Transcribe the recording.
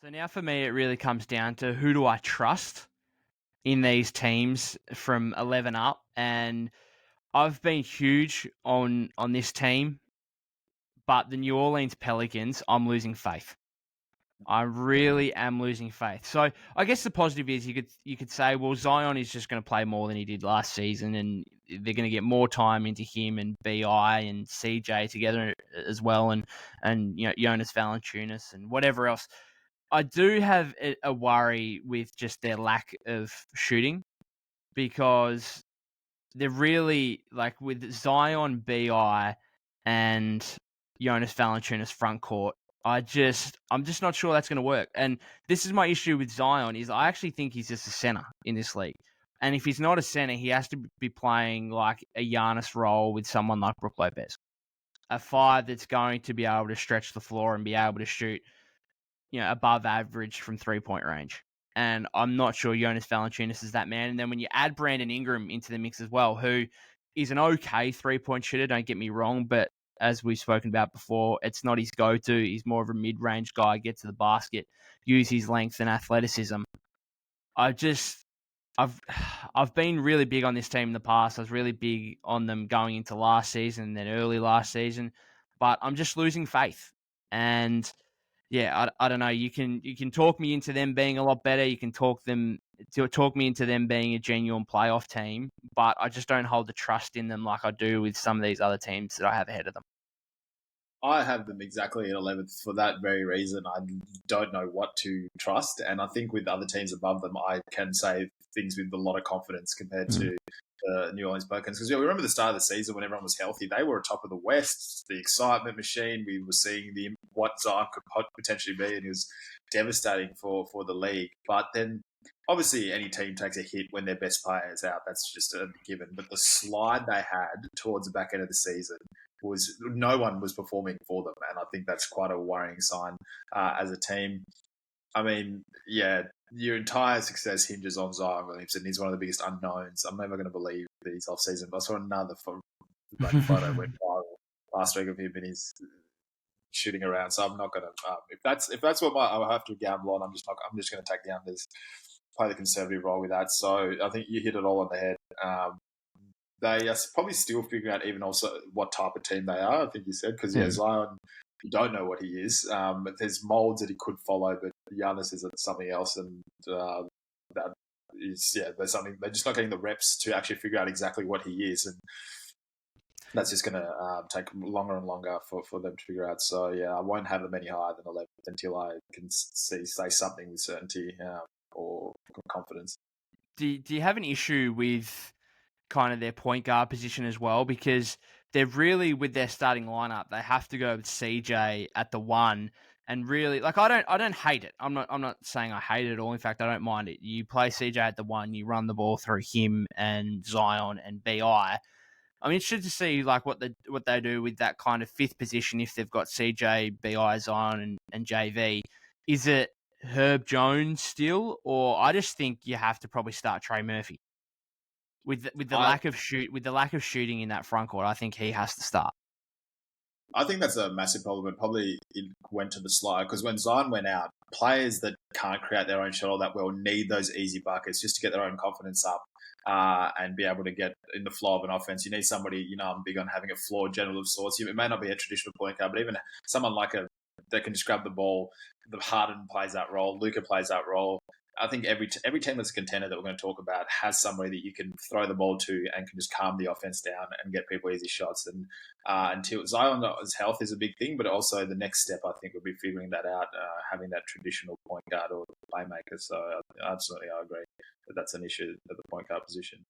So now for me, it really comes down to who do I trust in these teams from 11 up, and I've been huge on this team, but the New Orleans Pelicans, I'm losing faith. I really am losing faith. So I guess the positive is you could say, well, Zion is just going to play more than he did last season, and they're going to get more time into him and Bi and CJ together as well, and Jonas Valanciunas and whatever else. I do have a worry with just their lack of shooting, because they're really, like, with Zion, Bi, and Jonas Valanciunas front court. I'm just not sure that's going to work. And this is my issue with Zion, is I actually think he's just a center in this league. And if he's not a center, he has to be playing like a Giannis role with someone like Brook Lopez, a five that's going to be able to stretch the floor and be able to shoot, above average from 3-point range. And I'm not sure Jonas Valanciunas is that man. And then when you add Brandon Ingram into the mix as well, who is an okay 3-point shooter, don't get me wrong, but as we've spoken about before, it's not his go-to. He's more of a mid-range guy, get to the basket, use his length and athleticism. I've been really big on this team in the past. I was really big on them going into last season and then early last season, but I'm just losing faith. And yeah, I don't know. You can talk me into them being a lot better. You can talk me into them being a genuine playoff team, but I just don't hold the trust in them like I do with some of these other teams that I have ahead of them. I have them exactly at 11th for that very reason. I don't know what to trust, and I think with other teams above them, I can say things with a lot of confidence compared to the New Orleans Pelicans. Because we remember the start of the season when everyone was healthy, they were atop of the West, the excitement machine. We were seeing what Zion could potentially be, and it was devastating for the league. But then, obviously, any team takes a hit when their best player is out. That's just a given. But the slide they had towards the back end of the season was no one was performing for them, and I think that's quite a worrying sign as a team. I mean, yeah, your entire success hinges on Zion Williamson. He's one of the biggest unknowns. I'm never going to believe that he's off season. But I saw another photo went viral last week of him, and he's shooting around. So I'm not going to. If that's what I'll have to gamble on, I'm just going to take the unders, play the conservative role with that. So I think you hit it all on the head. They are probably still figuring out even also what type of team they are, I think you said, because Zion, you don't know what he is. There's molds that he could follow, but Giannis is something else, and that is, there's something, they're just not getting the reps to actually figure out exactly what he is, and that's just going to take longer and longer for them to figure out. So, I won't have them any higher than 11th until I can say something with certainty or confidence. Do you have an issue with kind of their point guard position as well? Because they're really, with their starting lineup, they have to go with CJ at the 1, and really, like, I don't hate it. I'm not saying I hate it at all. In fact, I don't mind it. You play CJ at the 1, you run the ball through him and Zion and Bi. I'm interested to see like what they do with that kind of 5th position if they've got CJ, Bi, Zion, and JV. Is it Herb Jones still, or I just think you have to probably start Trey Murphy with the lack of shooting in that front court. I think he has to start. I think that's a massive problem, and probably it went to the slide because when Zion went out, players that can't create their own shot all that well need those easy buckets just to get their own confidence up and be able to get in the flow of an offense. You need somebody, I'm big on having a floor general of sorts. It may not be a traditional point guard, but even someone like that can just grab the ball. The Harden plays that role. Luka plays that role. I think every team that's a contender that we're going to talk about has somebody that you can throw the ball to and can just calm the offense down and get people easy shots. And until Zion's health is a big thing, but also the next step I think would be figuring that out, having that traditional point guard or playmaker. So absolutely, I agree that that's an issue at the point guard position.